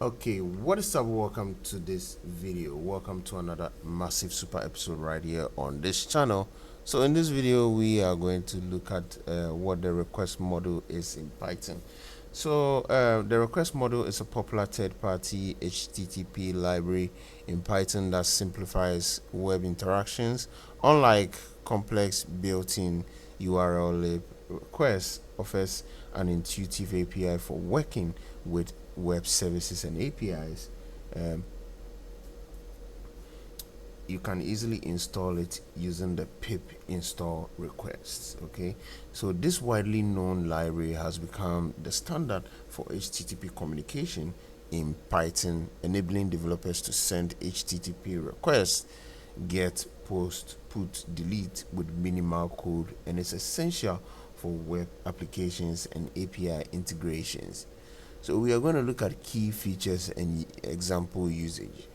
Okay, what is up? Welcome to this video. Welcome to another massive super episode right here on this channel. So in this video we are going to look at what the request model is in Python. So the request model is a popular third-party HTTP library in Python that simplifies web interactions. Unlike complex built-in URL lib, requests offers an intuitive API for working with web services and APIs. You can easily install it using the pip install requests. Okay, so this widely known library has become the standard for HTTP communication in Python, enabling developers to send HTTP requests, get, post, put, delete with minimal code, and it's essential for web applications and API integrations. So we are going to look at key features and example usage.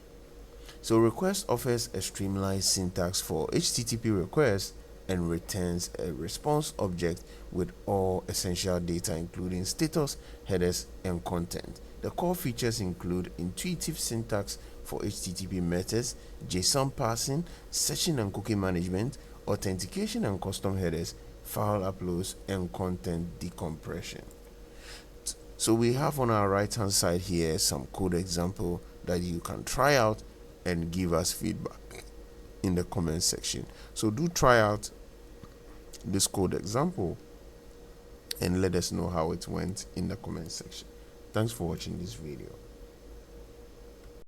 So request offers a streamlined syntax for HTTP requests and returns a response object with all essential data, including status, headers, and content. The core features include intuitive syntax for HTTP methods, JSON parsing, session and cookie management, authentication and custom headers, file uploads, and content decompression. So we have on our right hand side here some code example that you can try out and give us feedback in the comment section. So do try out this code example and let us know how it went in the comment section. Thanks for watching this video.